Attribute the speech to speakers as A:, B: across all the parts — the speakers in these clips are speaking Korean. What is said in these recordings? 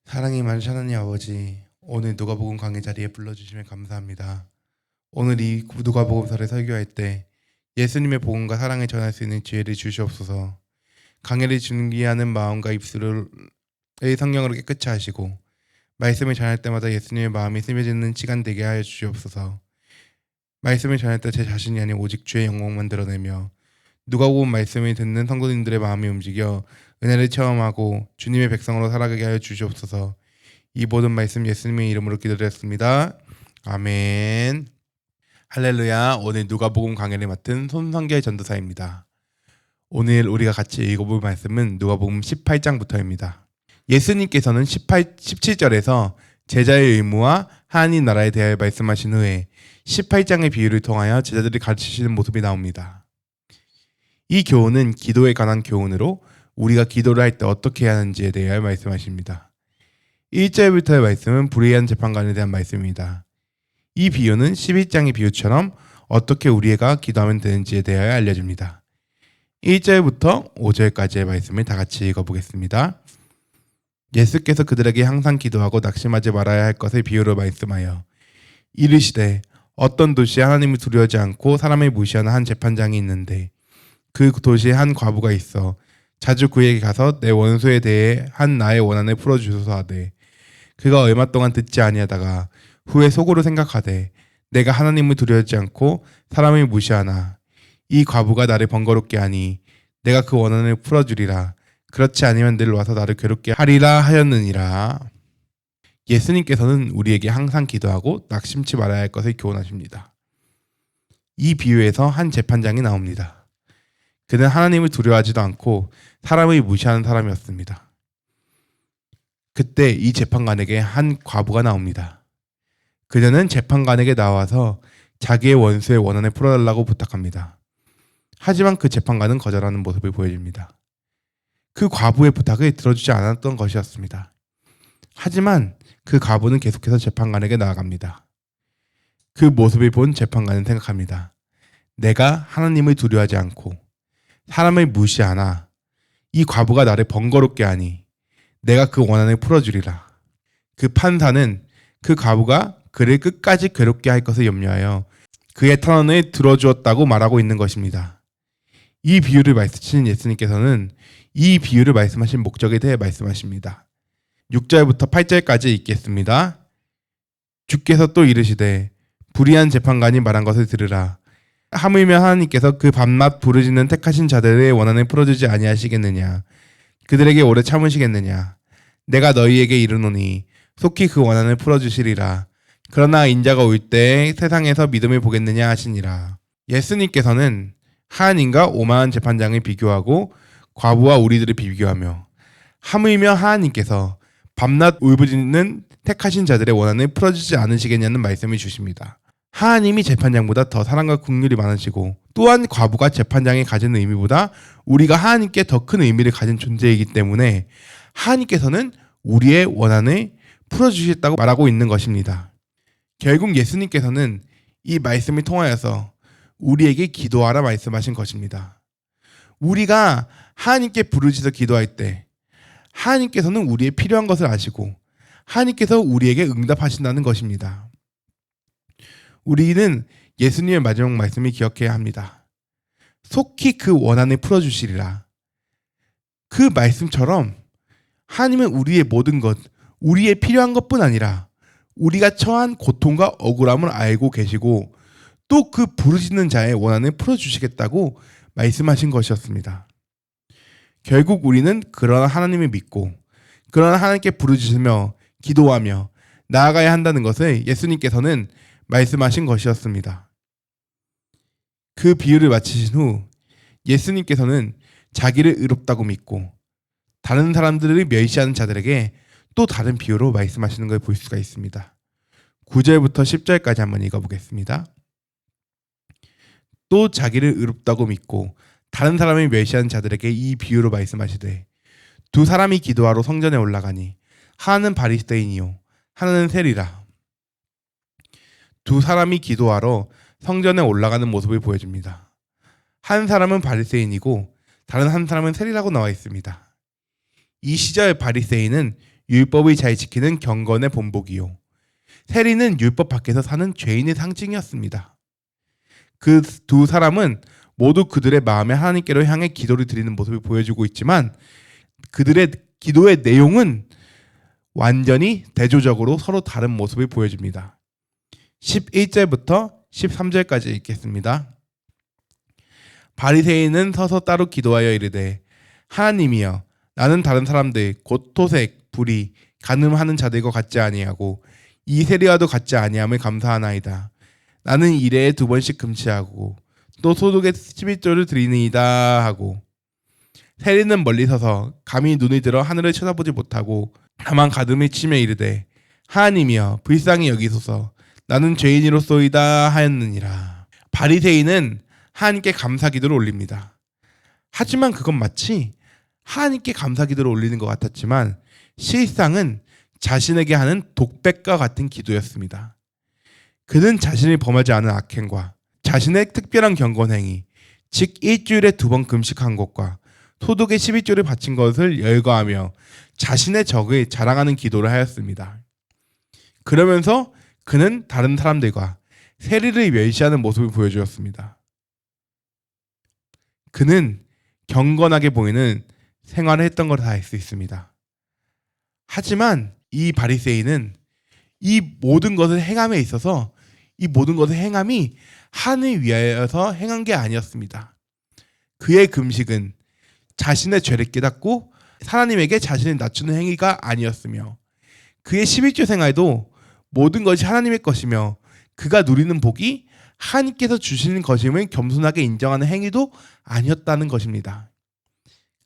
A: 사랑이 많으신 하나님 아버지, 오늘 누가복음 강의 자리에 불러주시면 감사합니다. 오늘 이 누가복음서를 설교할 때 예수님의 복음과 사랑을 전할 수 있는 지혜를 주시옵소서. 강해를 준비하는 마음과 입술을 성령으로 깨끗이 하시고 말씀을 전할 때마다 예수님의 마음이 스며지는 시간 되게 하여 주시옵소서. 말씀을 전할 때 제 자신이 아닌 오직 주의 영광만 드러내며 누가복음 말씀을 듣는 성도님들의 마음이 움직여 은혜를 체험하고 주님의 백성으로 살아가게 하여 주시옵소서. 이 모든 말씀 예수님의 이름으로 기도드렸습니다. 아멘. 할렐루야. 오늘 누가복음 강해를 맡은 손성결 전도사입니다. 오늘 우리가 같이 읽어볼 말씀은 누가복음 18장부터입니다. 예수님께서는 17절에서 제자의 의무와 하나님 나라에 대하여 말씀하신 후에 18장의 비유를 통하여 제자들이 가르치시는 모습이 나옵니다. 이 교훈은 기도에 관한 교훈으로 우리가 기도를 할 때 어떻게 해야 하는지에 대하여 말씀하십니다. 1절부터의 말씀은 불의한 재판관에 대한 말씀입니다. 이 비유는 11장의 비유처럼 어떻게 우리가 기도하면 되는지에 대하여 알려줍니다. 1절부터 5절까지의 말씀을 다 같이 읽어보겠습니다. 예수께서 그들에게 항상 기도하고 낙심하지 말아야 할 것을 비유로 말씀하여 이르시되 어떤 도시에 하나님을 두려워하지 않고 사람을 무시하는 한 재판장이 있는데 그 도시에 한 과부가 있어 자주 그에게 가서 내 원수에 대해 한 나의 원한을 풀어주소서 하되 그가 얼마 동안 듣지 아니하다가 후에 속으로 생각하되 내가 하나님을 두려워하지 않고 사람을 무시하나 이 과부가 나를 번거롭게 하니 내가 그 원한을 풀어주리라. 그렇지 아니면 늘 와서 나를 괴롭게 하리라 하였느니라. 예수님께서는 우리에게 항상 기도하고 낙심치 말아야 할 것을 교훈하십니다. 이 비유에서 한 재판장이 나옵니다. 그는 하나님을 두려워하지도 않고 사람을 무시하는 사람이었습니다. 그때 이 재판관에게 한 과부가 나옵니다. 그녀는 재판관에게 나와서 자기의 원수의 원한을 풀어달라고 부탁합니다. 하지만 그 재판관은 거절하는 모습을 보여줍니다. 그 과부의 부탁을 들어주지 않았던 것이었습니다. 하지만 그 과부는 계속해서 재판관에게 나아갑니다. 그 모습을 본 재판관은 생각합니다. 내가 하나님을 두려워하지 않고 사람을 무시하나 이 과부가 나를 번거롭게 하니 내가 그 원한을 풀어주리라. 그 판사는 그 과부가 그를 끝까지 괴롭게 할 것을 염려하여 그의 탄원을 들어주었다고 말하고 있는 것입니다. 이 비유를 말씀하신 예수님께서는 이 비유를 말씀하신 목적에 대해 말씀하십니다. 6절부터 8절까지 읽겠습니다. 주께서 또 이르시되 불의한 재판관이 말한 것을 들으라. 하물며 하나님께서 그 밤낮 부르짖는 택하신 자들의 원한을 풀어주지 아니하시겠느냐. 그들에게 오래 참으시겠느냐. 내가 너희에게 이르노니 속히 그 원한을 풀어주시리라. 그러나 인자가 올 때 세상에서 믿음을 보겠느냐 하시니라. 예수님께서는 하나님과 오만한 재판장을 비교하고 과부와 우리들을 비교하며 하물며 하나님께서 밤낮 울부짖는 택하신 자들의 원한을 풀어주지 않으시겠냐는 말씀을 주십니다. 하나님이 재판장보다 더 사랑과 긍휼이 많으시고 또한 과부가 재판장이 가진 의미보다 우리가 하나님께 더 큰 의미를 가진 존재이기 때문에 하나님께서는 우리의 원한을 풀어주시겠다고 말하고 있는 것입니다. 결국 예수님께서는 이 말씀을 통하여서 우리에게 기도하라 말씀하신 것입니다. 우리가 하나님께 부르짖어 기도할 때 하나님께서는 우리의 필요한 것을 아시고 하나님께서 우리에게 응답하신다는 것입니다. 우리는 예수님의 마지막 말씀을 기억해야 합니다. 속히 그 원한을 풀어주시리라. 그 말씀처럼 하나님은 우리의 모든 것, 우리의 필요한 것뿐 아니라 우리가 처한 고통과 억울함을 알고 계시고 또 그 부르짖는 자의 원한을 풀어주시겠다고 말씀하신 것이었습니다. 결국 우리는 그러나 하나님을 믿고 그러나 하나님께 부르짖으며 기도하며 나아가야 한다는 것을 예수님께서는 말씀하신 것이었습니다. 그 비유를 마치신 후 예수님께서는 자기를 의롭다고 믿고 다른 사람들을 멸시하는 자들에게 또 다른 비유로 말씀하시는 걸 볼 수가 있습니다. 9절부터 10절까지 한번 읽어보겠습니다. 또 자기를 의롭다고 믿고 다른 사람을 멸시하는 자들에게 이 비유로 말씀하시되 두 사람이 기도하러 성전에 올라가니 하나는 바리새인이요 하나는 세리라. 두 사람이 기도하러 성전에 올라가는 모습을 보여줍니다. 한 사람은 바리새인이고 다른 한 사람은 세리라고 나와 있습니다. 이 시절 바리새인은 율법을 잘 지키는 경건의 본보기요. 세리는 율법 밖에서 사는 죄인의 상징이었습니다. 그 두 사람은 모두 그들의 마음에 하나님께로 향해 기도를 드리는 모습을 보여주고 있지만 그들의 기도의 내용은 완전히 대조적으로 서로 다른 모습을 보여줍니다. 11절부터 13절까지 읽겠습니다. 바리새인은 서서 따로 기도하여 이르되 하나님이여 나는 다른 사람들 곧 토색, 불의, 간음하는 자들과 같지 아니하고 이 세리와도 같지 아니함을 감사하나이다. 나는 일회에 2번씩 금치하고 또 소득의 11조를 드리니이다 하고 세리는 멀리 서서 감히 눈을 들어 하늘을 쳐다보지 못하고 다만 가슴을 치며 이르되 하나님이여 불쌍히 여기소서 나는 죄인이로소이다 하였느니라. 바리새인은 하나님께 감사기도를 올립니다. 하지만 그건 마치 하나님께 감사기도를 올리는 것 같았지만 실상은 자신에게 하는 독백과 같은 기도였습니다. 그는 자신이 범하지 않은 악행과 자신의 특별한 경건행위, 즉 일주일에 2번 금식한 것과 소득의 11조를 바친 것을 열거하며 자신의 적을 자랑하는 기도를 하였습니다. 그러면서 그는 다른 사람들과 세리를 멸시하는 모습을 보여주었습니다. 그는 경건하게 보이는 생활을 했던 걸 다 알 수 있습니다. 하지만 이 바리새인은 이 모든 것을 행함에 있어서 이 모든 것을 행함이 하나님을 위하여서 행한 게 아니었습니다. 그의 금식은 자신의 죄를 깨닫고 하나님에게 자신을 낮추는 행위가 아니었으며 그의 11조 생활도 모든 것이 하나님의 것이며 그가 누리는 복이 하나님께서 주시는 것임을 겸손하게 인정하는 행위도 아니었다는 것입니다.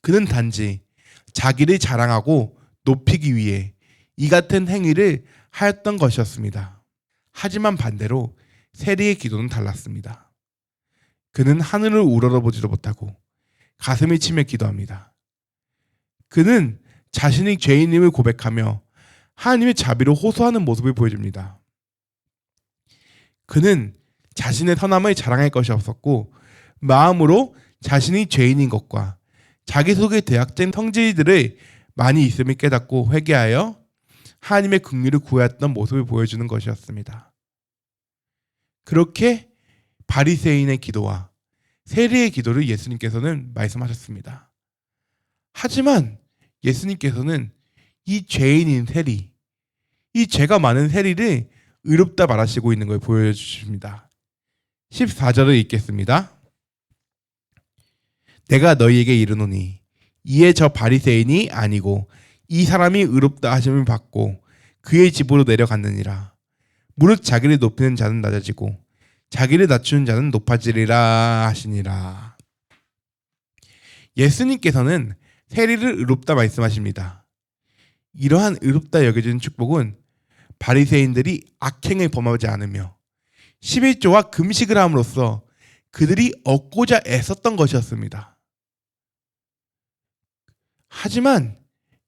A: 그는 단지 자기를 자랑하고 높이기 위해 이 같은 행위를 하였던 것이었습니다. 하지만 반대로 세리의 기도는 달랐습니다. 그는 하늘을 우러러보지도 못하고 가슴을 치며 기도합니다. 그는 자신이 죄인임을 고백하며 하나님의 자비를 호소하는 모습을 보여줍니다. 그는 자신의 선함을 자랑할 것이 없었고 마음으로 자신이 죄인인 것과 자기 속에 대학된 성질들을 많이 있음을 깨닫고 회개하여 하나님의 긍휼을 구하였던 모습을 보여주는 것이었습니다. 그렇게 바리새인의 기도와 세리의 기도를 예수님께서는 말씀하셨습니다. 하지만 예수님께서는 이 죄인인 세리, 이 죄가 많은 세리를 의롭다 말하시고 있는 걸 보여주십니다. 14절을 읽겠습니다. 내가 너희에게 이르노니 이에 저 바리새인이 아니고 이 사람이 의롭다 하심을 받고 그의 집으로 내려갔느니라. 무릇 자기를 높이는 자는 낮아지고 자기를 낮추는 자는 높아지리라 하시니라. 예수님께서는 세리를 의롭다 말씀하십니다. 이러한 의롭다 여겨지는 축복은 바리새인들이 악행을 범하지 않으며 11조와 금식을 함으로써 그들이 얻고자 애썼던 것이었습니다. 하지만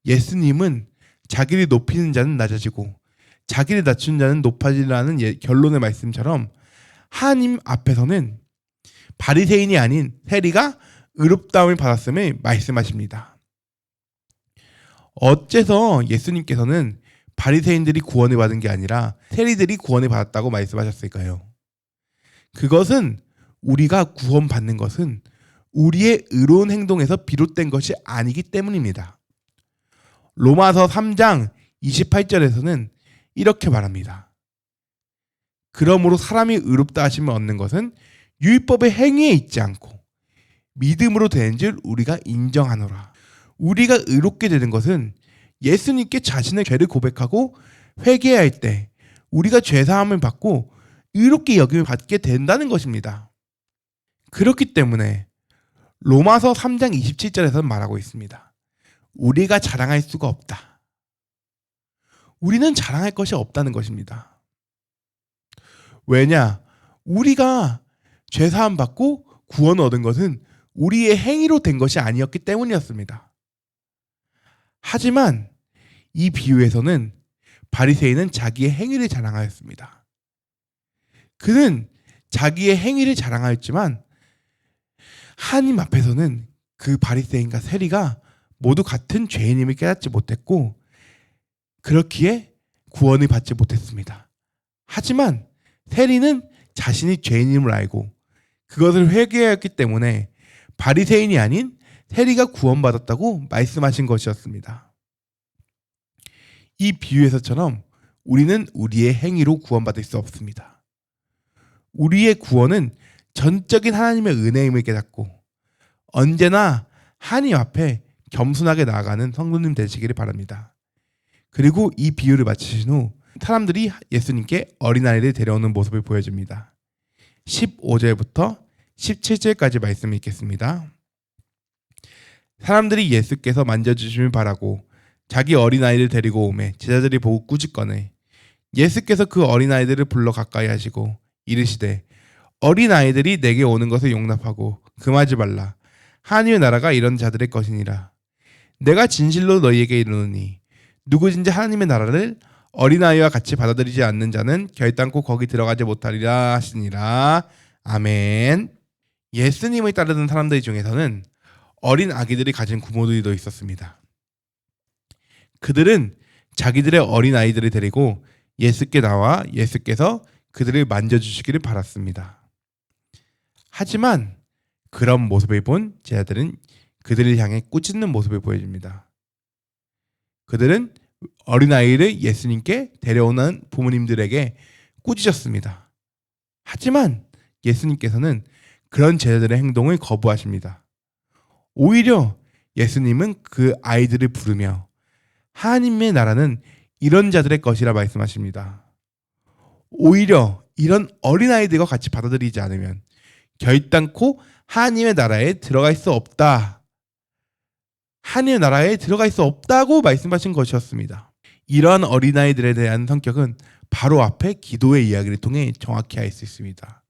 A: 예수님은 자기를 높이는 자는 낮아지고 자기를 낮추는 자는 높아지라는 결론의 말씀처럼 하나님 앞에서는 바리새인이 아닌 세리가 의롭다움을 받았음을 말씀하십니다. 어째서 예수님께서는 바리새인들이 구원을 받은 게 아니라 세리들이 구원을 받았다고 말씀하셨을까요? 그것은 우리가 구원받는 것은 우리의 의로운 행동에서 비롯된 것이 아니기 때문입니다. 로마서 3장 28절에서는 이렇게 말합니다. 그러므로 사람이 의롭다 하심을 얻는 것은 율법의 행위에 있지 않고 믿음으로 되는 줄 우리가 인정하노라. 우리가 의롭게 되는 것은 예수님께 자신의 죄를 고백하고 회개할 때 우리가 죄사함을 받고 의롭게 여김을 받게 된다는 것입니다. 그렇기 때문에 로마서 3장 27절에서 말하고 있습니다. 우리가 자랑할 수가 없다. 우리는 자랑할 것이 없다는 것입니다. 왜냐? 우리가 죄사함 받고 구원을 얻은 것은 우리의 행위로 된 것이 아니었기 때문이었습니다. 하지만 이 비유에서는 바리새인은 자기의 행위를 자랑하였습니다. 그는 자기의 행위를 자랑하였지만 하나님 앞에서는 그 바리새인과 세리가 모두 같은 죄인임을 깨닫지 못했고 그렇기에 구원을 받지 못했습니다. 하지만 세리는 자신이 죄인임을 알고 그것을 회개하였기 때문에 바리새인이 아닌 세리가 구원받았다고 말씀하신 것이었습니다. 이 비유에서처럼 우리는 우리의 행위로 구원받을 수 없습니다. 우리의 구원은 전적인 하나님의 은혜임을 깨닫고 언제나 하나님 앞에 겸손하게 나아가는 성도님 되시기를 바랍니다. 그리고 이 비유를 마치신 후 사람들이 예수님께 어린아이를 데려오는 모습을 보여줍니다. 15절부터 17절까지 말씀을 읽겠습니다. 사람들이 예수께서 만져주심을 바라고 자기 어린아이를 데리고 오매 제자들이 보고 꾸짖거늘 예수께서 그 어린아이들을 불러 가까이 하시고 이르시되 어린아이들이 내게 오는 것을 용납하고 금하지 말라. 하나님의 나라가 이런 자들의 것이니라. 내가 진실로 너희에게 이르노니 누구든지 하나님의 나라를 어린아이와 같이 받아들이지 않는 자는 결단코 거기 들어가지 못하리라 하시니라. 아멘. 예수님을 따르는 사람들 중에서는 어린 아기들이 가진 부모들도 있었습니다. 그들은 자기들의 어린 아이들을 데리고 예수께 나와 예수께서 그들을 만져주시기를 바랐습니다. 하지만 그런 모습을 본 제자들은 그들을 향해 꾸짖는 모습을 보여줍니다. 그들은 어린아이를 예수님께 데려오는 부모님들에게 꾸짖었습니다. 하지만 예수님께서는 그런 제자들의 행동을 거부하십니다. 오히려 예수님은 그 아이들을 부르며 하나님의 나라는 이런 자들의 것이라 말씀하십니다. 오히려 이런 어린아이들과 같이 받아들이지 않으면 결단코 하나님의 나라에 들어갈 수 없다. 하나님의 나라에 들어갈 수 없다고 말씀하신 것이었습니다. 이러한 어린아이들에 대한 성격은 바로 앞에 기도의 이야기를 통해 정확히 알 수 있습니다.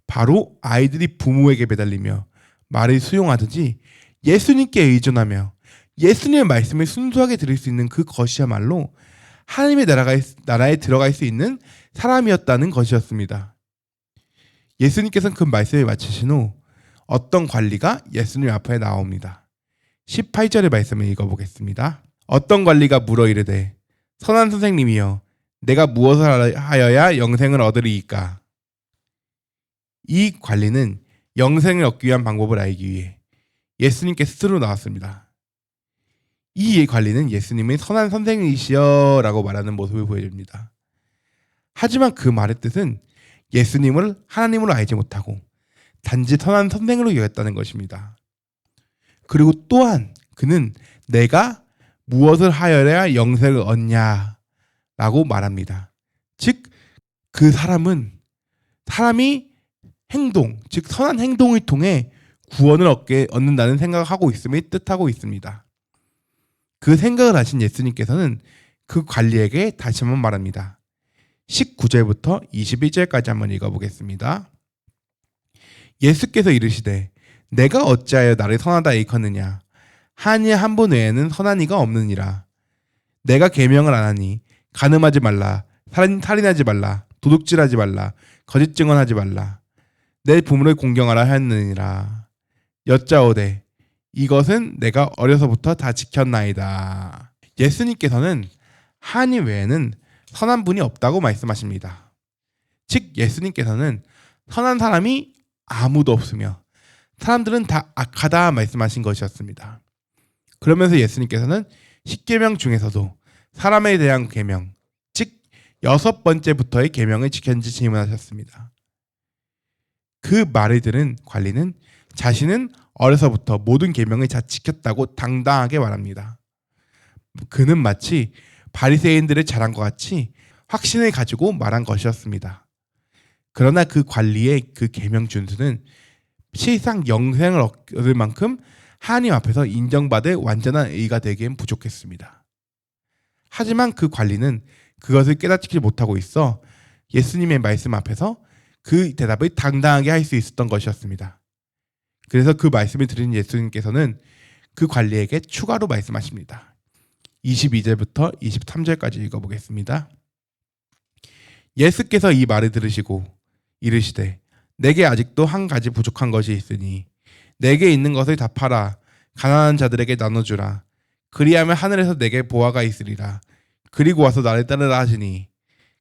A: 바로 아이들이 부모에게 매달리며 말을 수용하듯이 예수님께 의존하며 예수님의 말씀을 순수하게 들을 수 있는 그것이야말로 하나님의 나라에 들어갈 수 있는 사람이었다는 것이었습니다. 예수님께서는 그 말씀을 마치신 후 어떤 관리가 예수님 앞에 나옵니다. 18절의 말씀을 읽어보겠습니다. 어떤 관리가 물어 이르되 선한 선생님이여 내가 무엇을 하여야 영생을 얻으리이까? 이 관리는 영생을 얻기 위한 방법을 알기 위해 예수님께 스스로 나왔습니다. 이 관리는 예수님의 선한 선생이시여 라고 말하는 모습을 보여줍니다. 하지만 그 말의 뜻은 예수님을 하나님으로 알지 못하고 단지 선한 선생으로 여겼다는 것입니다. 그리고 또한 그는 내가 무엇을 하여야 영생을 얻냐 라고 말합니다. 즉 그 사람이 행동, 즉 선한 행동을 통해 구원을 얻는다는 생각을 하고 있음을 뜻하고 있습니다. 그 생각을 하신 예수님께서는 그 관리에게 다시 한번 말합니다. 19절부터 21절까지 한번 읽어보겠습니다. 예수께서 이르시되 내가 어찌하여 나를 선하다 일컫느냐? 하나님 한 분 외에는 선한 이가 없느니라. 내가 계명을 안 하니 간음하지 말라, 살인하지 말라, 도둑질하지 말라, 거짓 증언하지 말라, 내 부모를 공경하라 하였느니라. 여짜오되 이것은 내가 어려서부터 다 지켰나이다. 예수님께서는 하나님 외에는 선한 분이 없다고 말씀하십니다. 즉 예수님께서는 선한 사람이 아무도 없으며 사람들은 다 악하다 말씀하신 것이었습니다. 그러면서 예수님께서는 10계명 중에서도 사람에 대한 계명, 즉 6번째부터의 계명을 지켰는지 질문하셨습니다. 그 말을 들은 관리는 자신은 어려서부터 모든 계명을 다 지켰다고 당당하게 말합니다. 그는 마치 바리새인들의 자랑과 같이 확신을 가지고 말한 것이었습니다. 그러나 그 관리의 그 계명 준수는 실상 영생을 얻을 만큼 하나님 앞에서 인정받을 완전한 의가 되기엔 부족했습니다. 하지만 그 관리는 그것을 깨닫지 못하고 있어 예수님의 말씀 앞에서 그 대답을 당당하게 할 수 있었던 것이었습니다. 그래서 그 말씀을 들은 예수님께서는 그 관리에게 추가로 말씀하십니다. 22절부터 23절까지 읽어보겠습니다. 예수께서 이 말을 들으시고 이르시되 내게 아직도 한 가지 부족한 것이 있으니 내게 있는 것을 다 팔아 가난한 자들에게 나눠주라. 그리하면 하늘에서 내게 보화가 있으리라. 그리고 와서 나를 따르라 하시니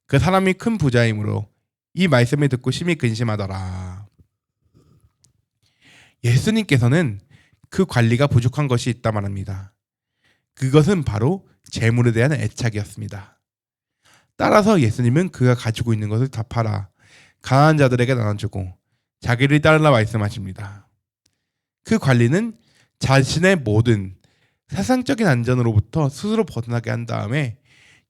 A: 그 사람이 큰 부자이므로 이 말씀을 듣고 심히 근심하더라. 예수님께서는 그 관리가 부족한 것이 있다 말합니다. 그것은 바로 재물에 대한 애착이었습니다. 따라서 예수님은 그가 가지고 있는 것을 다 팔아 가난한 자들에게 나눠주고 자기를 따르라 말씀하십니다. 그 관리는 자신의 모든 세상적인 안전으로부터 스스로 벗어나게 한 다음에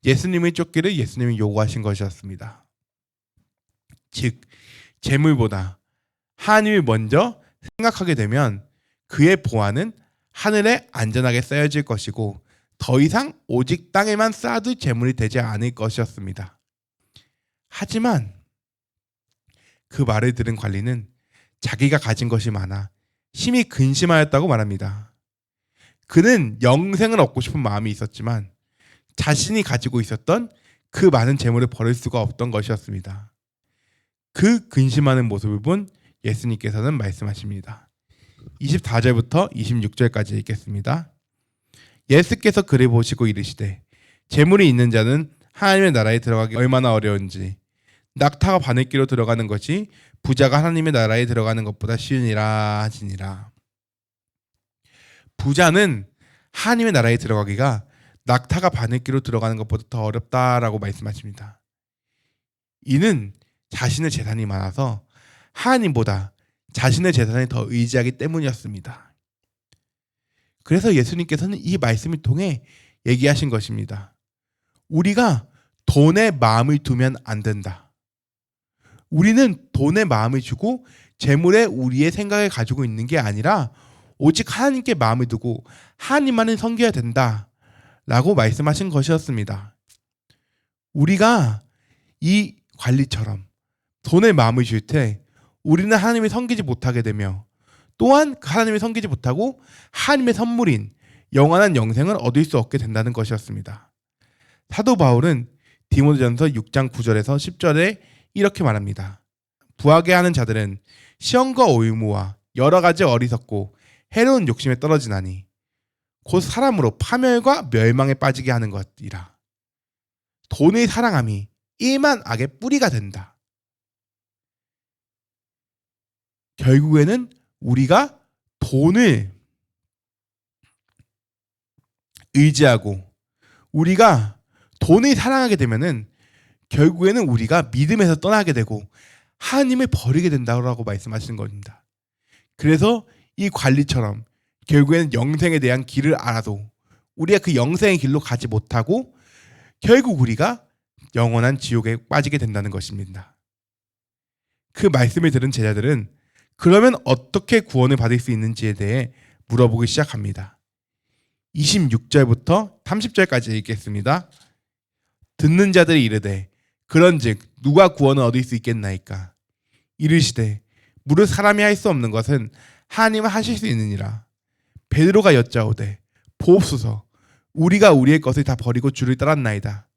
A: 예수님의 쫓기를 예수님이 요구하신 것이었습니다. 즉 재물보다 하나님을 먼저 생각하게 되면 그의 보화는 하늘에 안전하게 쌓여질 것이고 더 이상 오직 땅에만 쌓아둘 재물이 되지 않을 것이었습니다. 하지만 그 말을 들은 관리는 자기가 가진 것이 많아 심히 근심하였다고 말합니다. 그는 영생을 얻고 싶은 마음이 있었지만 자신이 가지고 있었던 그 많은 재물을 버릴 수가 없던 것이었습니다. 그 근심하는 모습을 본 예수님께서는 말씀하십니다. 24절부터 26절까지 읽겠습니다. 예수께서 그를 보시고 이르시되 재물이 있는 자는 하나님의 나라에 들어가기 얼마나 어려운지 낙타가 바늘기로 들어가는 것이 부자가 하나님의 나라에 들어가는 것보다 쉬우니라 하시니라. 부자는 하나님의 나라에 들어가기가 낙타가 바늘기로 들어가는 것보다 더 어렵다라고 말씀하십니다. 이는 자신의 재산이 많아서 하나님보다 자신의 재산을 더 의지하기 때문이었습니다. 그래서 예수님께서는 이 말씀을 통해 얘기하신 것입니다. 우리가 돈에 마음을 두면 안 된다. 우리는 돈에 마음을 주고 재물에 우리의 생각을 가지고 있는 게 아니라 오직 하나님께 마음을 두고 하나님만을 섬겨야 된다 라고 말씀하신 것이었습니다. 우리가 이 관리처럼 돈에 마음을 줄 때 우리는 하나님을 섬기지 못하게 되며 또한 하나님을 섬기지 못하고 하나님의 선물인 영원한 영생을 얻을 수 없게 된다는 것이었습니다. 사도 바울은 디모데전서 6장 9절에서 10절에 이렇게 말합니다. 부하게 하는 자들은 시험과 오유무와 여러 가지 어리석고 해로운 욕심에 떨어지나니 곧 사람으로 파멸과 멸망에 빠지게 하는 것이라. 돈의 사랑함이 일만 악의 뿌리가 된다. 결국에는 우리가 돈을 의지하고 우리가 돈을 사랑하게 되면은 결국에는 우리가 믿음에서 떠나게 되고 하나님을 버리게 된다고 말씀하시는 겁니다. 그래서 이 관리처럼 결국에는 영생에 대한 길을 알아도 우리가 그 영생의 길로 가지 못하고 결국 우리가 영원한 지옥에 빠지게 된다는 것입니다. 그 말씀을 들은 제자들은 그러면 어떻게 구원을 받을 수 있는지에 대해 물어보기 시작합니다. 26절부터 30절까지 읽겠습니다. 듣는 자들이 이르되 그런즉 누가 구원을 얻을 수 있겠나이까? 이르시되 무릇 사람이 할 수 없는 것은 하나님은 하실 수 있느니라. 베드로가 여짜오되 보옵소서 우리가 우리의 것을 다 버리고 주를 따랐나이다.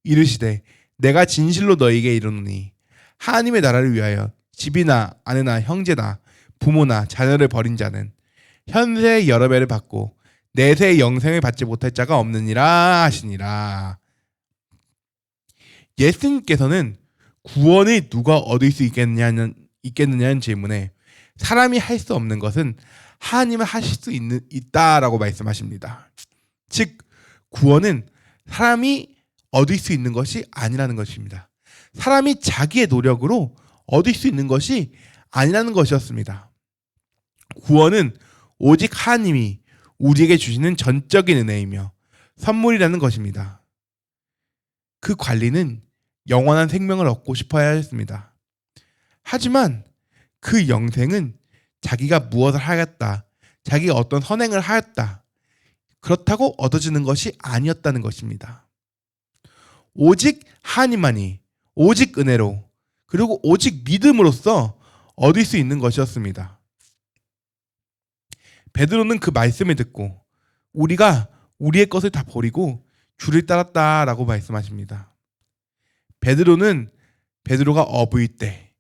A: 이르시되 내가 진실로 너희에게 이르노니 하나님의 나라를 위하여 집이나 아내나 형제나 부모나 자녀를 버린 자는 현세의 여러 배를 받고 내세의 영생을 받지 못할 자가 없느니라 하시니라. 예수님께서는 구원을 누가 얻을 수 있겠느냐는 질문에 사람이 할 수 없는 것은 하나님은 하실 수 있다라고 말씀하십니다. 즉 구원은 사람이 얻을 수 있는 것이 아니라는 것입니다. 사람이 자기의 노력으로 얻을 수 있는 것이 아니라는 것이었습니다. 구원은 오직 하나님이 우리에게 주시는 전적인 은혜이며 선물이라는 것입니다. 그 관리는 영원한 생명을 얻고 싶어야 했습니다. 하지만 그 영생은 자기가 무엇을 하였다, 자기가 어떤 선행을 하였다, 그렇다고 얻어지는 것이 아니었다는 것입니다. 오직 하나님만이 오직 은혜로 그리고 오직 믿음으로써 얻을 수 있는 것이었습니다. 베드로는 그 말씀을 듣고 우리가 우리의 것을 다 버리고 주를 따랐다라고 말씀하십니다. 베드로가 어부일 때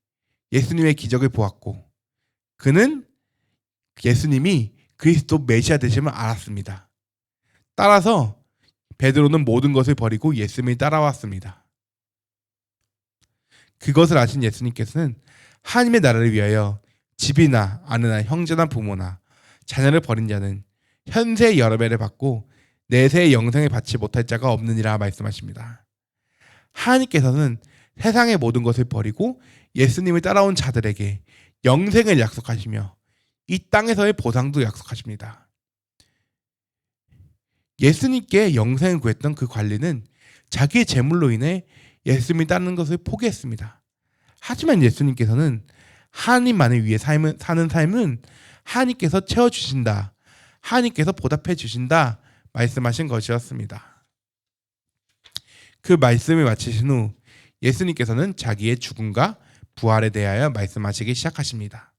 A: 예수님의 기적을 보았고 그는 예수님이 그리스도 메시아 되심을 알았습니다. 따라서 베드로는 모든 것을 버리고 예수님을 따라왔습니다. 그것을 아신 예수님께서는 하나님의 나라를 위하여 집이나 아내나 형제나 부모나 자녀를 버린 자는 현세의 여러 배를 받고 내세의 영생을 받지 못할 자가 없느니라 말씀하십니다. 하나님께서는 세상의 모든 것을 버리고 예수님을 따라온 자들에게 영생을 약속하시며 이 땅에서의 보상도 약속하십니다. 예수님께 영생을 구했던 그 관리는 자기의 재물로 인해 예수님을 따르는 것을 포기했습니다. 하지만 예수님께서는 하나님만을 위해 사는 삶은 하나님께서 채워주신다, 하나님께서 보답해 주신다 말씀하신 것이었습니다. 그 말씀을 마치신 후 예수님께서는 자기의 죽음과 부활에 대하여 말씀하시기 시작하십니다.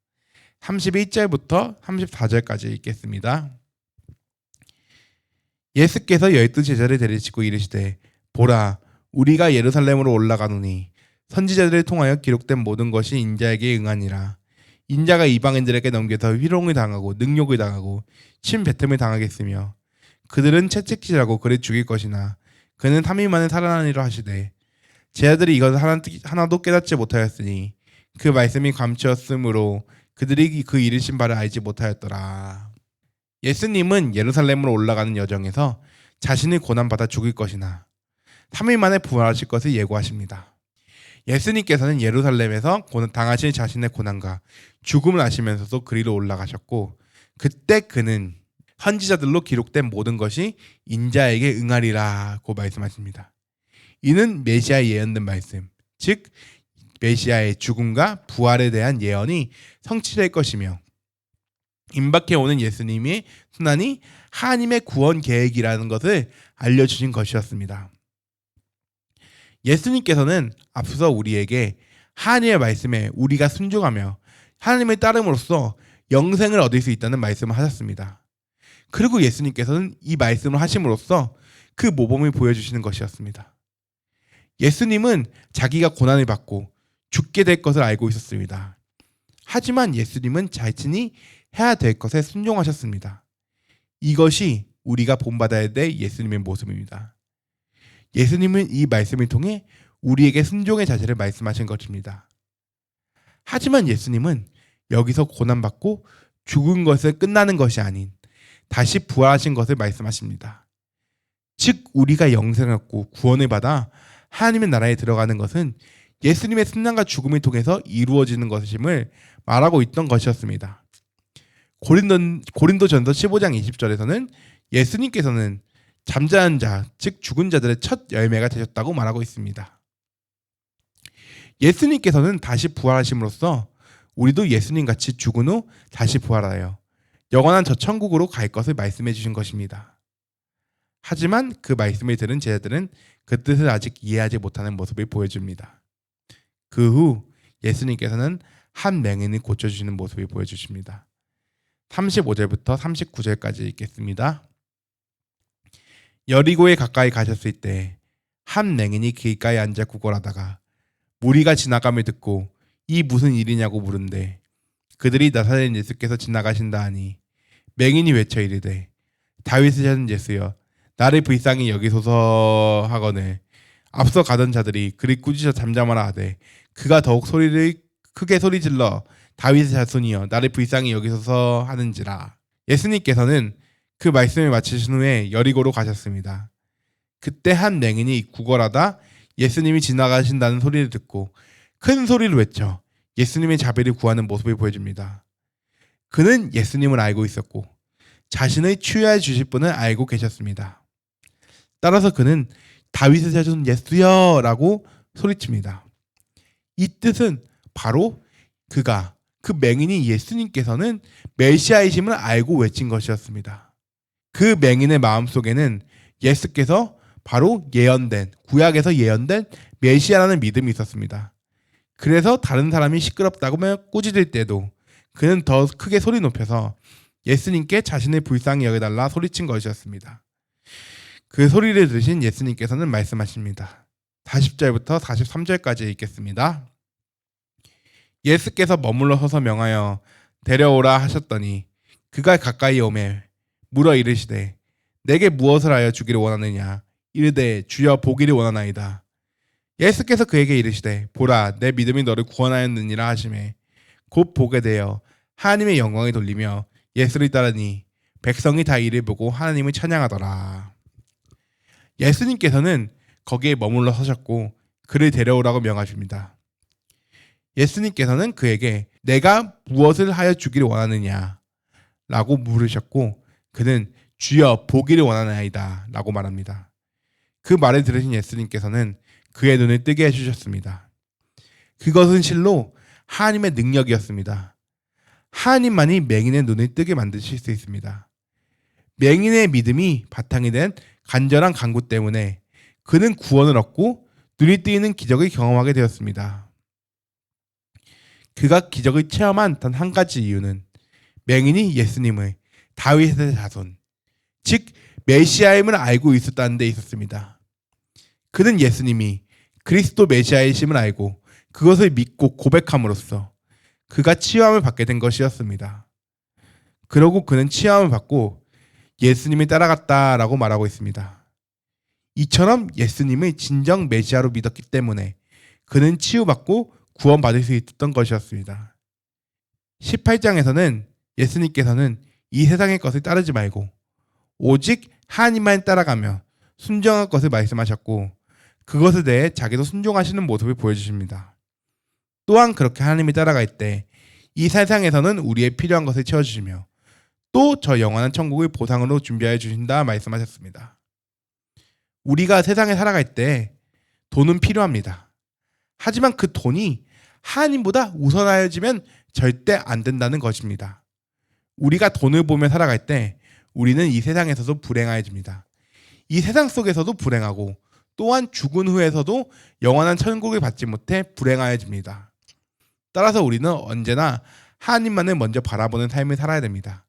A: 31절부터 34절까지 읽겠습니다. 예수께서 12 제자를 데리시고 이르시되 보라 우리가 예루살렘으로 올라가노니 선지자들을 통하여 기록된 모든 것이 인자에게 응하니라. 인자가 이방인들에게 넘겨서 희롱을 당하고 능욕을 당하고 침뱉음을 당하겠으며 그들은 채찍질하고 그를 죽일 것이나 그는 3일 만에 살아나니라 하시되 제자들이 이것을 하나도 깨닫지 못하였으니 그 말씀이 감추었으므로 그들이 그 이르신 바를 알지 못하였더라. 예수님은 예루살렘으로 올라가는 여정에서 자신을 고난받아 죽을 것이나 3일 만에 부활하실 것을 예고하십니다. 예수님께서는 예루살렘에서 당하실 자신의 고난과 죽음을 아시면서도 그리로 올라가셨고 그때 그는 선지자들로 기록된 모든 것이 인자에게 응하리라고 말씀하십니다. 이는 메시아의 예언된 말씀, 즉 메시아의 죽음과 부활에 대한 예언이 성취될 것이며 임박해 오는 예수님의 순환이 하나님의 구원 계획이라는 것을 알려주신 것이었습니다. 예수님께서는 앞서 우리에게 하나님의 말씀에 우리가 순종하며 하나님을 따름으로써 영생을 얻을 수 있다는 말씀을 하셨습니다. 그리고 예수님께서는 이 말씀을 하심으로써 그 모범을 보여주시는 것이었습니다. 예수님은 자기가 고난을 받고 죽게 될 것을 알고 있었습니다. 하지만 예수님은 자신이 해야 될 것에 순종하셨습니다. 이것이 우리가 본받아야 될 예수님의 모습입니다. 예수님은 이 말씀을 통해 우리에게 순종의 자세를 말씀하신 것입니다. 하지만 예수님은 여기서 고난받고 죽은 것을 끝나는 것이 아닌 다시 부활하신 것을 말씀하십니다. 즉 우리가 영생을 얻고 구원을 받아 하나님의 나라에 들어가는 것은 예수님의 순환과 죽음을 통해서 이루어지는 것임을 말하고 있던 것이었습니다. 고린도전서 15장 20절에서는 예수님께서는 잠자는 자, 즉 죽은 자들의 첫 열매가 되셨다고 말하고 있습니다. 예수님께서는 다시 부활하심으로써 우리도 예수님같이 죽은 후 다시 부활하여 영원한 저 천국으로 갈 것을 말씀해 주신 것입니다. 하지만 그 말씀을 들은 제자들은 그 뜻을 아직 이해하지 못하는 모습을 보여줍니다. 그 후 예수님께서는 한 맹인을 고쳐주시는 모습을 보여주십니다. 35절부터 39절까지 읽겠습니다. 여리고에 가까이 가셨을 때 한 맹인이 길가에 앉아 구걸하다가 무리가 지나감을 듣고 이 무슨 일이냐고 물은데 그들이 나사렛 예수께서 지나가신다 하니 맹인이 외쳐 이르되 다윗의 자는 예수여 나를 불쌍히 여기소서 하거늘 앞서 가던 자들이 그리 꾸짖어 잠잠하라 하되 그가 더욱 크게 소리질러 다윗의 자손이여 나를 불쌍히 여기소서 하는지라. 예수님께서는 그 말씀을 마치신 후에 여리고로 가셨습니다. 그때 한 맹인이 구걸하다 예수님이 지나가신다는 소리를 듣고 큰 소리를 외쳐 예수님의 자비를 구하는 모습을 보여줍니다. 그는 예수님을 알고 있었고 자신을 치유해 주실 분을 알고 계셨습니다. 따라서 그는 다윗의 자손 예수여 라고 소리칩니다. 이 뜻은 바로 그 맹인이 예수님께서는 메시아이심을 알고 외친 것이었습니다. 그 맹인의 마음속에는 예수께서 바로 구약에서 예언된 메시아라는 믿음이 있었습니다. 그래서 다른 사람이 시끄럽다고 꾸짖을 때도 그는 더 크게 소리 높여서 예수님께 자신을 불쌍히 여겨달라 소리친 것이었습니다. 그 소리를 들으신 예수님께서는 말씀하십니다. 40절부터 43절까지 읽겠습니다. 예수께서 머물러 서서 명하여 데려오라 하셨더니 그가 가까이 오매 물어 이르시되 내게 무엇을 하여 주기를 원하느냐? 이르되 주여 보기를 원하나이다. 예수께서 그에게 이르시되 보라 내 믿음이 너를 구원하였느니라 하시매 곧 보게 되어 하나님의 영광을 돌리며 예수를 따르니 백성이 다 이를 보고 하나님을 찬양하더라. 예수님께서는 거기에 머물러 서셨고 그를 데려오라고 명하십니다. 예수님께서는 그에게 내가 무엇을 하여 주기를 원하느냐 라고 물으셨고 그는 주여 보기를 원하나이다 라고 말합니다. 그 말을 들으신 예수님께서는 그의 눈을 뜨게 해주셨습니다. 그것은 실로 하나님의 능력이었습니다. 하나님만이 맹인의 눈을 뜨게 만드실 수 있습니다. 맹인의 믿음이 바탕이 된 간절한 간구 때문에 그는 구원을 얻고 눈이 뜨이는 기적을 경험하게 되었습니다. 그가 기적을 체험한 단 한 가지 이유는 맹인이 예수님을 다윗의 자손, 즉 메시아임을 알고 있었다는 데 있었습니다. 그는 예수님이 그리스도 메시아이심을 알고 그것을 믿고 고백함으로써 그가 치유함을 받게 된 것이었습니다. 그러고 그는 치유함을 받고 예수님을 따라갔다라고 말하고 있습니다. 이처럼 예수님을 진정 메시아로 믿었기 때문에 그는 치유받고 구원받을 수 있었던 것이었습니다. 18장에서는 예수님께서는 이 세상의 것을 따르지 말고 오직 하나님만 따라가며 순종할 것을 말씀하셨고 그것에 대해 자기도 순종하시는 모습을 보여주십니다. 또한 그렇게 하나님을 따라갈 때 이 세상에서는 우리의 필요한 것을 채워주시며 또 저 영원한 천국을 보상으로 준비하여 주신다 말씀하셨습니다. 우리가 세상에 살아갈 때 돈은 필요합니다. 하지만 그 돈이 하나님보다 우선하여지면 절대 안 된다는 것입니다. 우리가 돈을 보며 살아갈 때 우리는 이 세상에서도 불행해집니다. 이 세상 속에서도 불행하고 또한 죽은 후에서도 영원한 천국을 받지 못해 불행해집니다. 따라서 우리는 언제나 하나님만을 먼저 바라보는 삶을 살아야 됩니다.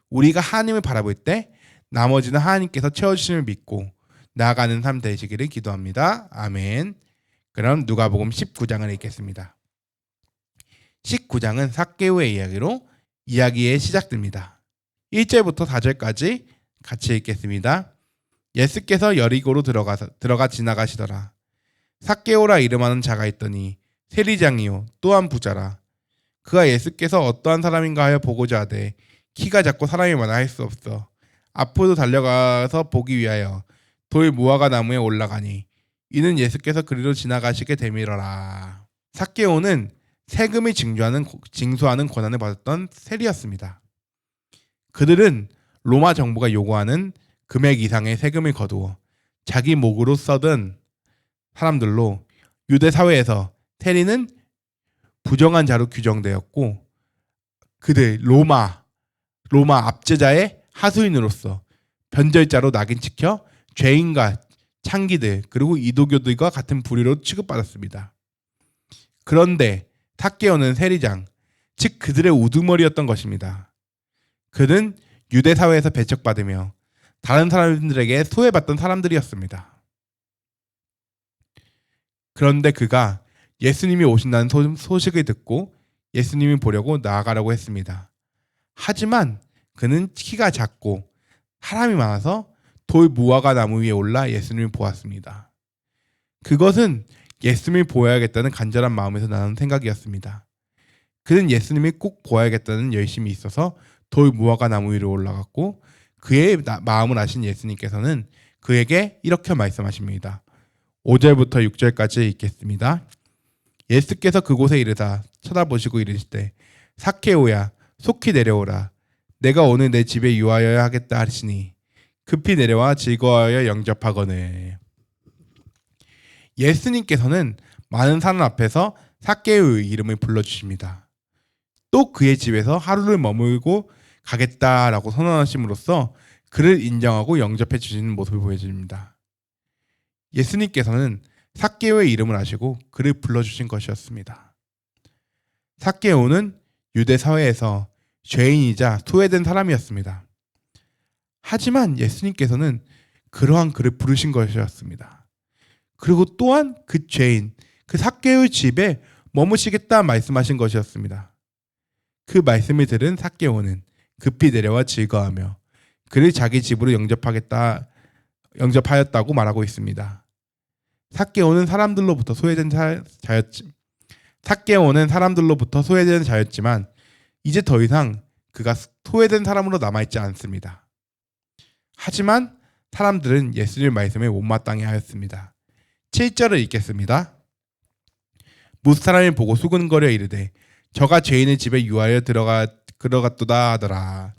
A: 우리가 하나님을 바라볼 때 나머지는 하나님께서 채워주심을 믿고 나아가는 삶 되시기를 기도합니다. 아멘. 그럼 누가복음 19장을 읽겠습니다. 19장은 삭개오의 이야기로 이야기에 시작됩니다. 1절부터 4절까지 같이 읽겠습니다. 예수께서 여리고로 들어가 지나가시더라. 삭개오라 이름하는 자가 있더니 세리장이요 또한 부자라. 그가 예수께서 어떠한 사람인가 하여 보고자 하되 키가 작고 사람이 많아 할 수 없어 앞으로 달려가서 보기 위하여 돌 무화과 나무에 올라가니 이는 예수께서 그리로 지나가시게 되밀어라. 삭개오는 세금을 징수하는 권한을 받았던 세리였습니다. 그들은 로마 정부가 요구하는 금액 이상의 세금을 거두어 자기 목으로 써든 사람들로 유대 사회에서 세리는 부정한 자로 규정되었고 그들 로마 압제자의 하수인으로서 변절자로 낙인찍혀 죄인과 창기들 그리고 이도교들과 같은 부류로 취급받았습니다. 그런데 삭개오는 세리장, 즉 그들의 우두머리였던 것입니다. 그는 유대 사회에서 배척받으며 다른 사람들에게 소외받던 사람들이었습니다. 그런데 그가 예수님이 오신다는 소식을 듣고 예수님을 보려고 나아가려고 했습니다. 하지만 그는 키가 작고 사람이 많아서 돌 무화과 나무 위에 올라 예수님을 보았습니다. 그것은 예수님을 보아야겠다는 간절한 마음에서 나는 생각이었습니다. 그는 예수님을 꼭 보아야겠다는 열심이 있어서 돌 무화과 나무 위로 올라갔고 그의 마음을 아신 예수님께서는 그에게 이렇게 말씀하십니다. 5절부터 6절까지 읽겠습니다. 예수께서 그곳에 이르사 쳐다보시고 이르시되 삭개오야 속히 내려오라. 내가 오늘 내 집에 유하여야 하겠다 하시니 급히 내려와 즐거워하여 영접하거늘. 예수님께서는 많은 사람 앞에서 삭개오의 이름을 불러주십니다. 또 그의 집에서 하루를 머물고 가겠다라고 선언하심으로써 그를 인정하고 영접해 주시는 모습을 보여줍니다. 예수님께서는 삭개오의 이름을 아시고 그를 불러주신 것이었습니다. 삭개오는 유대 사회에서 죄인이자 소외된 사람이었습니다. 하지만 예수님께서는 그러한 그를 부르신 것이었습니다. 그리고 또한 그 죄인, 그 삭개오의 집에 머무시겠다 말씀하신 것이었습니다. 그 말씀을 들은 삭개오는 급히 내려와 즐거워하며 그를 자기 집으로 영접하였다고 말하고 있습니다. 삭개오는 사람들로부터 소외된 자였지만 이제 더 이상 그가 소외된 사람으로 남아있지 않습니다. 하지만 사람들은 예수님의 말씀에 못마땅해 하였습니다. 7절을 읽겠습니다. 뭇 사람이 보고 수근거려 이르되 저가 죄인의 집에 유하여 들어갔도다 하더라.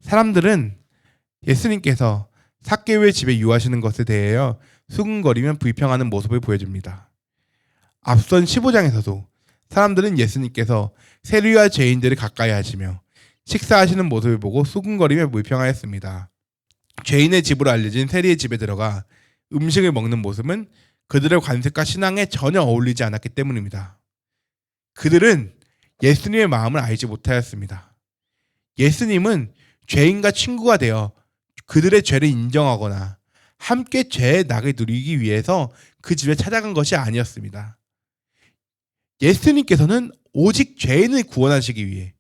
A: 사람들은 예수님께서 삭개오의 집에 유하시는 것에 대하여 수근거리며 불평하는 모습을 보여줍니다. 앞선 15장에서도 사람들은 예수님께서 세리와 죄인들을 가까이 하시며 식사하시는 모습을 보고 수근거리며 불평하였습니다. 죄인의 집으로 알려진 세리의 집에 들어가 음식을 먹는 모습은 그들의 관습과 신앙에 전혀 어울리지 않았기 때문입니다. 그들은 예수님의 마음을 알지 못하였습니다. 예수님은 죄인과 친구가 되어 그들의 죄를 인정하거나 함께 죄의 낙을 누리기 위해서 그 집에 찾아간 것이 아니었습니다. 예수님께서는 오직 죄인을 구원하시기 위해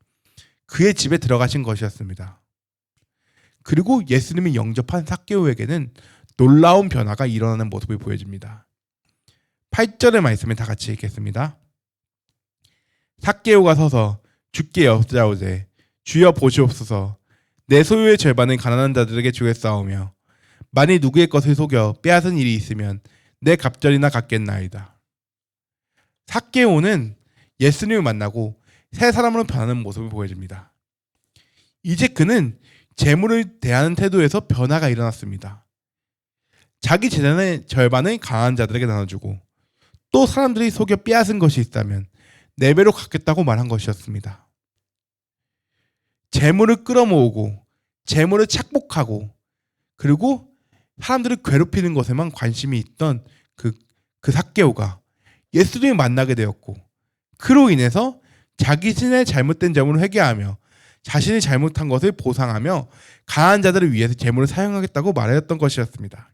A: 그의 집에 들어가신 것이었습니다. 그리고 예수님이 영접한 삭개오에게는 놀라운 변화가 일어나는 모습을 보여줍니다. 8절의 말씀을 다 같이 읽겠습니다. 삭개오가 서서 주께 여짜오되 주여 보시옵소서 내 소유의 절반을 가난한 자들에게 주겠사오며 만일 누구의 것을 속여 빼앗은 일이 있으면 내 갑절이나 갚겠나이다. 삭개오는 예수님을 만나고 새 사람으로 변하는 모습을 보여줍니다. 이제 그는 재물을 대하는 태도에서 변화가 일어났습니다. 자기 재산의 절반을 가난한 자들에게 나눠주고 또 사람들이 속여 빼앗은 것이 있다면 4배로 갚겠다고 말한 것이었습니다. 재물을 끌어모으고 재물을 착복하고 그리고 사람들을 괴롭히는 것에만 관심이 있던 그 삭개오가 예수님을 만나게 되었고 그로 인해서 자기 자신의 잘못된 점을 회개하며 자신이 잘못한 것을 보상하며 가난한 자들을 위해서 재물을 사용하겠다고 말하였던 것이었습니다.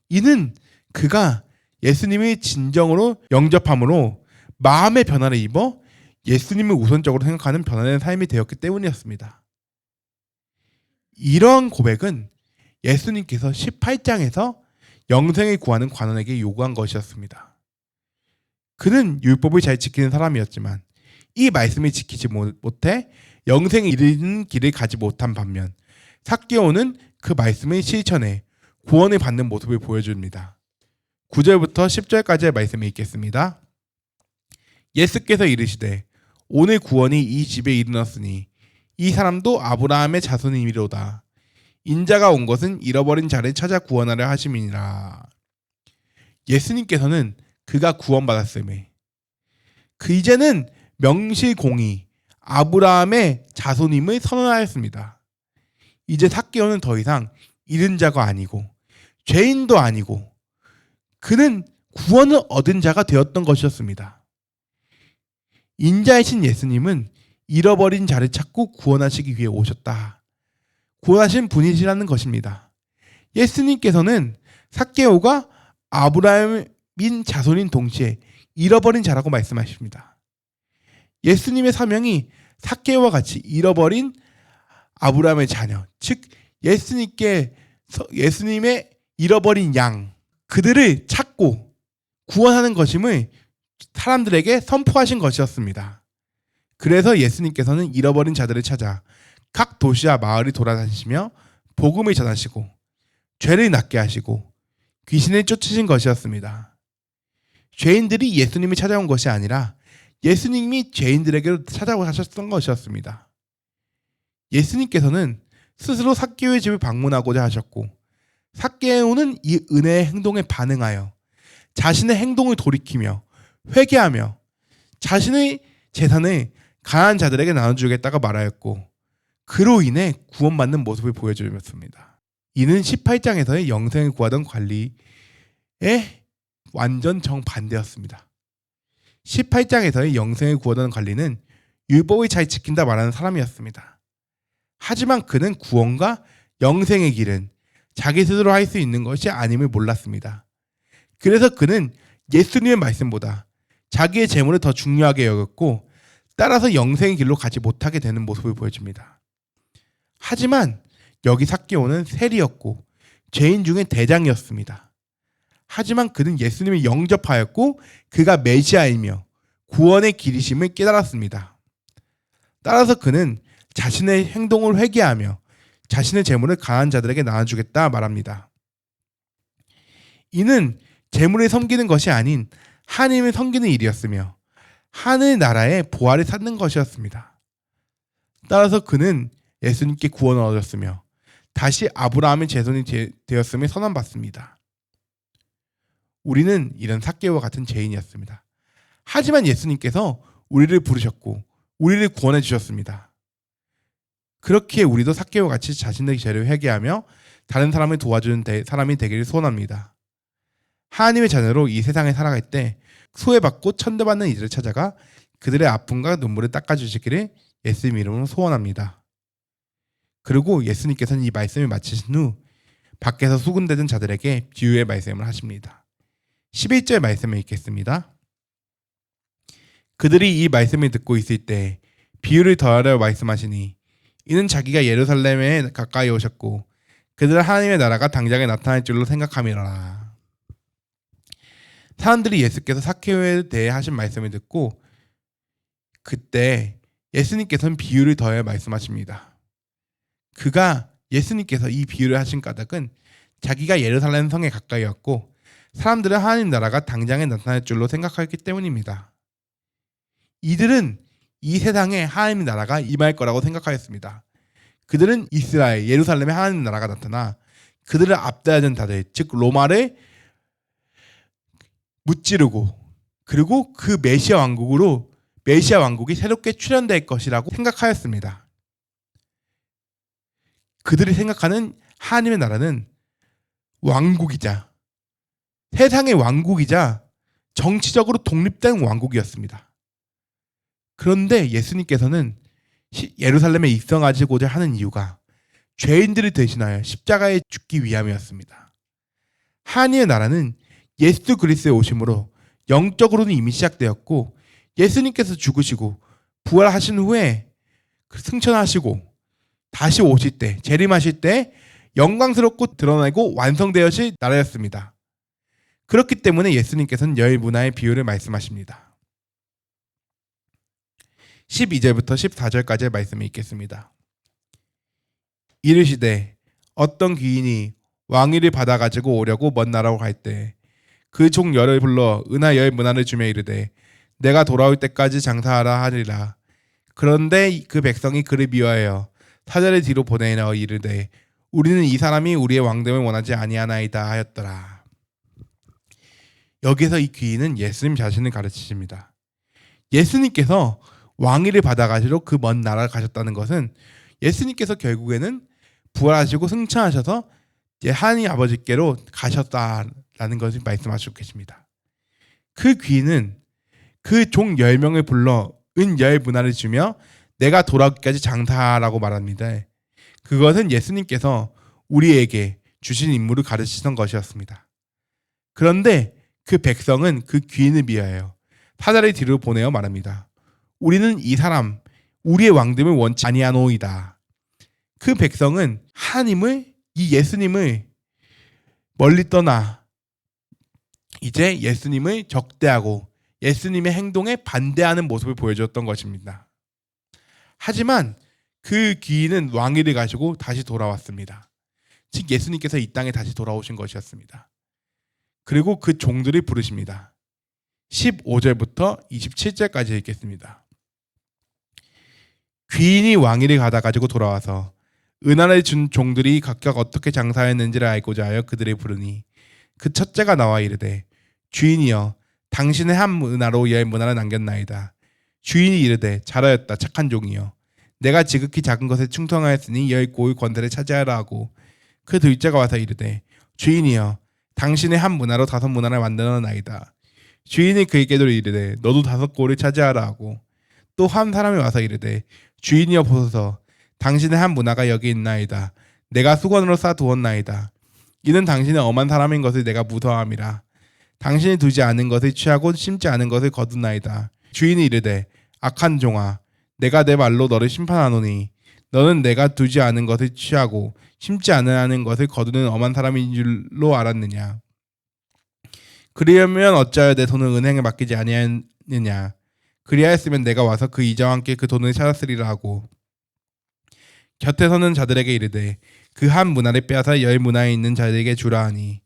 A: 이는 그가 예수님의 진정으로 영접함으로 마음의 변화를 입어 예수님을 우선적으로 생각하는 변화된 삶이 되었기 때문이었습니다. 이러한 고백은 예수님께서 18장에서 영생을 구하는 관원에게 요구한 것이었습니다. 그는 율법을 잘 지키는 사람이었지만 이 말씀을 지키지 못해 영생에 이르는 길을 가지 못한 반면 삭개오는 그 말씀을 실천해 구원을 받는 모습을 보여줍니다. 9절부터 10절까지의 말씀을 읽겠습니다. 예수께서 이르시되 오늘 구원이 이 집에 이르렀으니 이 사람도 아브라함의 자손이미로다. 인자가 온 것은 잃어버린 자를 찾아 구원하려 하심이니라. 예수님께서는 그가 구원받았음에 그 이제는 명실공히 아브라함의 자손임을 선언하였습니다. 이제 삭개오는 더 이상 잃은 자가 아니고 죄인도 아니고 그는 구원을 얻은 자가 되었던 것이었습니다. 인자이신 예수님은 잃어버린 자를 찾고 구원하시기 위해 오셨다. 구원하신 분이시라는 것입니다. 예수님께서는 삭개오가 아브라함인 자손인 동시에 잃어버린 자라고 말씀하십니다. 예수님의 사명이 삭개오와 같이 잃어버린 아브라함의 자녀, 즉 예수님의 잃어버린 양, 그들을 찾고 구원하는 것임을 사람들에게 선포하신 것이었습니다. 그래서 예수님께서는 잃어버린 자들을 찾아 각 도시와 마을을 돌아다니시며 복음을 전하시고 죄를 낫게 하시고 귀신을 쫓으신 것이었습니다. 죄인들이 예수님을 찾아온 것이 아니라 예수님이 죄인들에게로 찾아오셨던 것이었습니다. 예수님께서는 스스로 삭개오의 집을 방문하고자 하셨고 삭개오는 이 은혜의 행동에 반응하여 자신의 행동을 돌이키며 회개하며 자신의 재산을 가난한 자들에게 나눠주겠다고 말하였고 그로 인해 구원받는 모습을 보여주었습니다. 이는 18장에서의 영생을 구하던 관리의 완전 정반대였습니다. 18장에서의 영생을 구하던 관리는 율법을 잘 지킨다 말하는 사람이었습니다. 하지만 그는 구원과 영생의 길은 자기 스스로 할 수 있는 것이 아님을 몰랐습니다. 그래서 그는 예수님의 말씀보다 자기의 재물을 더 중요하게 여겼고 따라서 영생의 길로 가지 못하게 되는 모습을 보여줍니다. 하지만 여기 삭개오는 세리였고 죄인 중에 대장이었습니다. 하지만 그는 예수님을 영접하였고 그가 메시아이며 구원의 길이심을 깨달았습니다. 따라서 그는 자신의 행동을 회개하며 자신의 재물을 가난한 자들에게 나눠주겠다 말합니다. 이는 재물을 섬기는 것이 아닌 하나님을 섬기는 일이었으며 하늘 나라의 보화를 찾는 것이었습니다. 따라서 그는 예수님께 구원을 얻었으며 다시 아브라함의 자손이 되었음을 선언받습니다. 우리는 이런 삭개오와 같은 죄인이었습니다. 하지만 예수님께서 우리를 부르셨고 우리를 구원해 주셨습니다. 그렇기에 우리도 삭개오와 같이 자신의 죄를 회개하며 다른 사람을 도와주는 사람이 되기를 소원합니다. 하나님의 자녀로 이 세상에 살아갈 때 소외받고 천대받는 이들을 찾아가 그들의 아픔과 눈물을 닦아주시기를 예수님 이름으로 소원합니다. 그리고 예수님께서는 이 말씀을 마치신 후 밖에서 수군대던 자들에게 비유의 말씀을 하십니다. 11절 말씀을 읽겠습니다. 그들이 이 말씀을 듣고 있을 때 비유를 더하려 말씀하시니 이는 자기가 예루살렘에 가까이 오셨고 그들 하나님의 나라가 당장에 나타날 줄로 생각함이라. 사람들이 예수께서 삭개오에 대해 하신 말씀을 듣고 그때 예수님께서는 비유를 더해 말씀하십니다. 예수님께서 이 비유를 하신 까닭은 자기가 예루살렘 성에 가까이 왔고 사람들은 하나님 나라가 당장에 나타날 줄로 생각하였기 때문입니다. 이들은 이 세상에 하나님 나라가 임할 거라고 생각하였습니다. 그들은 이스라엘, 예루살렘에 하나님 나라가 나타나 그들을 압도하는 자들, 즉 로마를 무찌르고 그리고 그 메시아 왕국이 새롭게 출현될 것이라고 생각하였습니다. 그들이 생각하는 하나님의 나라는 왕국이자 세상의 왕국이자 정치적으로 독립된 왕국이었습니다. 그런데 예수님께서는 예루살렘에 입성하시고자 하는 이유가 죄인들을 대신하여 십자가에 죽기 위함이었습니다. 하나님의 나라는 예수 그리스도의 오심으로 영적으로는 이미 시작되었고 예수님께서 죽으시고 부활하신 후에 승천하시고 다시 오실 때 재림하실 때 영광스럽고 드러나고 완성되어질 나라였습니다. 그렇기 때문에 예수님께서는 열 문화의 비유를 말씀하십니다. 12절부터 14절까지의 말씀을 읽겠습니다. 이르시되 어떤 귀인이 왕위를 받아가지고 오려고 먼 나라로 갈 때 그 종 열을 불러 은하 열 문화를 주며 이르되 내가 돌아올 때까지 장사하라 하리라. 그런데 그 백성이 그를 미워하여 사자를 뒤로 보내어 이르되 우리는 이 사람이 우리의 왕됨을 원하지 아니하나이다 하였더라. 여기서 이 귀인은 예수님 자신을 가르치십니다. 예수님께서 왕위를 받아가시러 그 먼 나라를 가셨다는 것은 예수님께서 결국에는 부활하시고 승천하셔서 하나님 아버지께로 가셨다라는 것을 말씀하시고 계십니다. 그 귀인은 그 종 10명을 불러 은 10문화를 주며 내가 돌아오기까지 장사하라고 말합니다. 그것은 예수님께서 우리에게 주신 임무를 가르치던 것이었습니다. 그런데 그 백성은 그 귀인을 미워하여 사자를 뒤로 보내어 말합니다. 우리는 이 사람 우리의 왕됨을 원치 아니하노이다. 그 백성은 하나님을 이 예수님을 멀리 떠나 이제 예수님을 적대하고 예수님의 행동에 반대하는 모습을 보여줬던 것입니다. 하지만 그 귀인은 왕위를 가지고 다시 돌아왔습니다. 즉 예수님께서 이 땅에 다시 돌아오신 것이었습니다. 그리고 그 종들을 부르십니다. 15절부터 27절까지 읽겠습니다. 귀인이 왕위를 가져가지고 돌아와서 은하를 준 종들이 각각 어떻게 장사했는지를 알고자 하여 그들을 부르니 그 첫째가 나와 이르되 주인이여 당신의 한 은하로 10문화를 남겼나이다. 주인이 이르되 잘하였다 착한 종이여 내가 지극히 작은 것에 충성하였으니 10고의 권세를 차지하라 하고 그 둘째가 와서 이르되 주인이여 당신의 한 문화로 5문화를 만들어나이다. 주인이 그에게도 이르되 너도 5고를 차지하라 하고 또 한 사람이 와서 이르되 주인이여 보소서 당신의 한 문화가 여기 있나이다. 내가 수건으로 싸 두었나이다. 이는 당신의 엄한 사람인 것을 내가 무서워함이라. 당신이 두지 않은 것을 취하고 심지 않은 것을 거두나이다. 주인이 이르되 악한 종아 내가 내 말로 너를 심판하노니 너는 내가 두지 않은 것을 취하고 심지 않으하는 것을 거두는 엄한 사람인 줄로 알았느냐. 그리하면 어찌하여 내 돈을 은행에 맡기지 아니하느냐. 그리하였으면 내가 와서 그 이자와 함께 그 돈을 찾았으리라 하고 곁에 서는 자들에게 이르되 그 한 문화를 빼앗아 열 문화에 있는 자들에게 주라 하니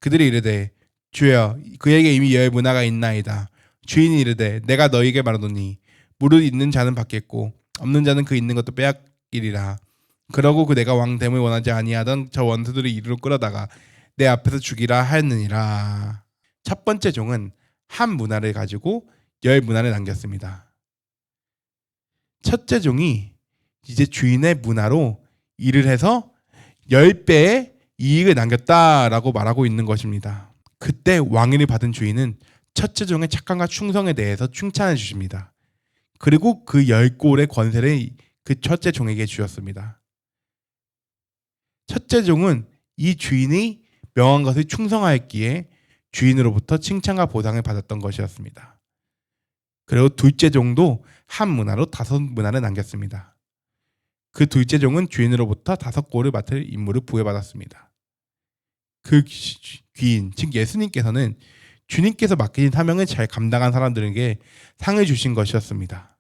A: 그들이 이르되 주여 그에게 이미 열 문화가 있나이다. 주인이 이르되 내가 너희에게 말하노니 무릇 있는 자는 받겠고 없는 자는 그 있는 것도 빼앗기리라. 그러고 그 내가 왕됨을 원하지 아니하던 저 원수들을 이리로 끌어다가 내 앞에서 죽이라 하였느니라. 첫 번째 종은 한 문화를 가지고 열 문화를 남겼습니다. 첫째 종이 이제 주인의 문화로 일을 해서 10배의 이익을 남겼다라고 말하고 있는 것입니다. 그때 왕위를 받은 주인은 첫째 종의 착함과 충성에 대해서 칭찬해 주십니다. 그리고 그 10골의 권세를 그 첫째 종에게 주었습니다. 첫째 종은 이 주인이 명한 것을 충성하였기에 주인으로부터 칭찬과 보상을 받았던 것이었습니다. 그리고 둘째 종도 한 문화로 5문화를 남겼습니다. 그 둘째 종은 주인으로부터 5골을 맡을 임무를 부여받았습니다. 그 귀인, 즉 예수님께서는 주님께서 맡기신 사명을 잘 감당한 사람들에게 상을 주신 것이었습니다.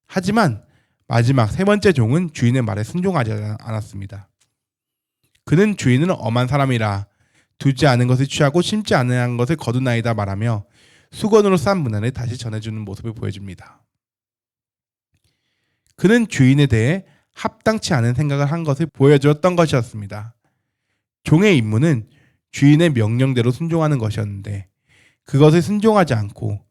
A: 하지만 마지막 세 번째 종은 주인의 말에 순종하지 않았습니다. 그는 주인은 엄한 사람이라 두지 않은 것을 취하고 심지 않은 것을 거두나이다 말하며 수건으로 싼 문화를 다시 전해주는 모습을 보여줍니다. 그는 주인에 대해 합당치 않은 생각을 한 것을 보여주었던 것이었습니다. 종의 임무는 주인의 명령대로 순종하는 것이었는데 그것을 순종하지 않고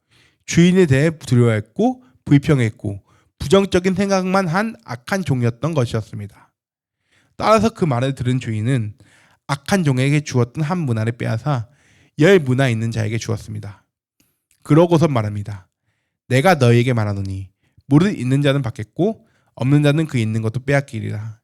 A: 주인에 대해 두려워했고 불평했고 부정적인 생각만 한 악한 종이었던 것이었습니다. 따라서 그 말을 들은 주인은 악한 종에게 주었던 한 문화를 빼앗아 10문화 있는 자에게 주었습니다. 그러고서 말합니다. 내가 너희에게 말하노니 무릇 있는 자는 받겠고 없는 자는 그 있는 것도 빼앗기리라.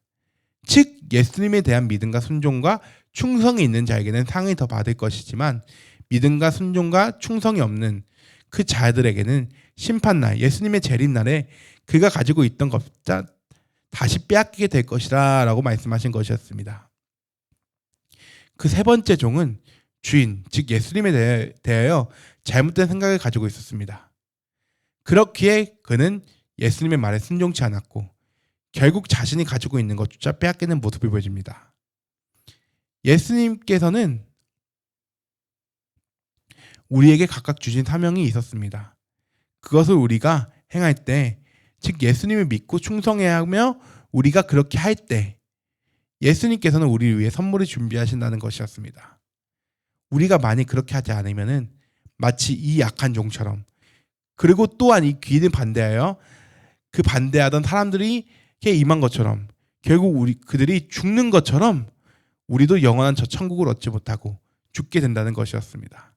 A: 즉 예수님에 대한 믿음과 순종과 충성이 있는 자에게는 상을 더 받을 것이지만 믿음과 순종과 충성이 없는 그 자들에게는 심판날, 예수님의 재림날에 그가 가지고 있던 것자 다시 빼앗기게 될 것이라 라고 말씀하신 것이었습니다. 그 세 번째 종은 주인, 즉 예수님에 대하여 잘못된 생각을 가지고 있었습니다. 그렇기에 그는 예수님의 말에 순종치 않았고 결국 자신이 가지고 있는 것조차 빼앗기는 모습을 보여줍니다. 예수님께서는 우리에게 각각 주신 사명이 있었습니다. 그것을 우리가 행할 때, 즉 예수님을 믿고 충성해야 하며 우리가 그렇게 할 때 예수님께서는 우리를 위해 선물을 준비하신다는 것이었습니다. 우리가 만약 그렇게 하지 않으면은 마치 이 약한 종처럼, 그리고 또한 이 귀인을 반대하여 그 반대하던 사람들이 임한 것처럼 결국 그들이 죽는 것처럼 우리도 영원한 저 천국을 얻지 못하고 죽게 된다는 것이었습니다.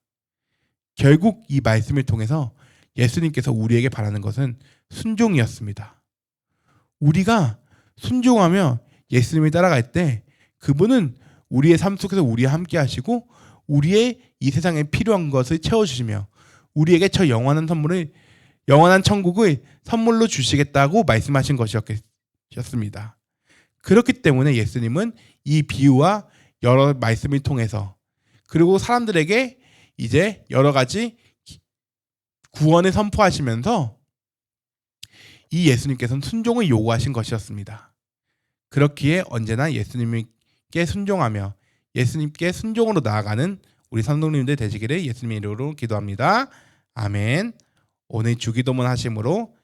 A: 결국 이 말씀을 통해서 예수님께서 우리에게 바라는 것은 순종이었습니다. 우리가 순종하며 예수님을 따라갈 때 그분은 우리의 삶 속에서 우리와 함께 하시고 우리의 이 세상에 필요한 것을 채워주시며 우리에게 저 영원한 천국을 선물로 주시겠다고 말씀하신 것이었습니다. 그렇기 때문에 예수님은 이 비유와 여러 말씀을 통해서 그리고 사람들에게 이제 여러 가지 구원을 선포하시면서 이 예수님께서는 순종을 요구하신 것이었습니다. 그렇기에 언제나 예수님께 순종하며 예수님께 순종으로 나아가는 우리 성도님들 되시기를 예수님의 이름으로 기도합니다. 아멘. 오늘 주기도문 하심으로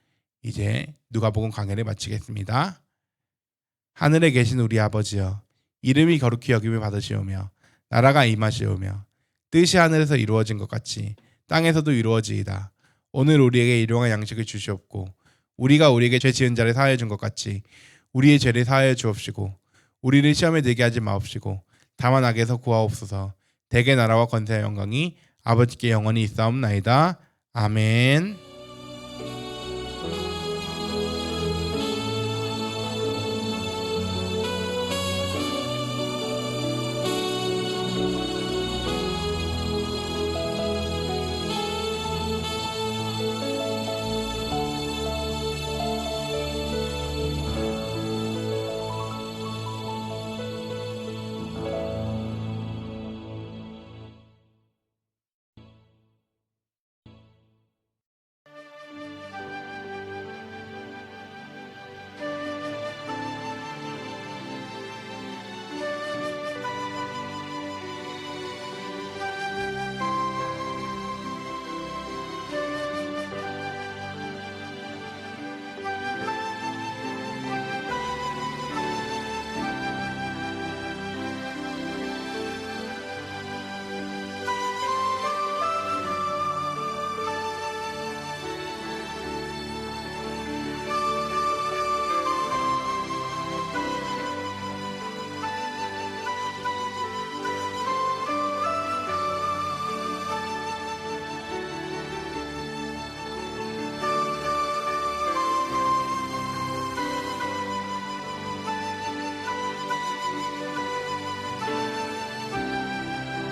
A: 이제 누가복음 강해를 마치겠습니다. 하늘에 계신 우리 아버지여, 이름이 거룩히 여김을 받으시오며 나라가 임하시오며 뜻이 하늘에서 이루어진 것 같이 땅에서도 이루어지이다. 오늘 우리에게 일용할 양식을 주시옵고 우리가 우리에게 죄 지은 자를 사하여 준 것 같이 우리의 죄를 사하여 주옵시고 우리를 시험에 들게 하지 마옵시고 다만 악에서 구하옵소서. 대개 나라와 권세와 영광이 아버지께 영원히 있사옵나이다. 아멘.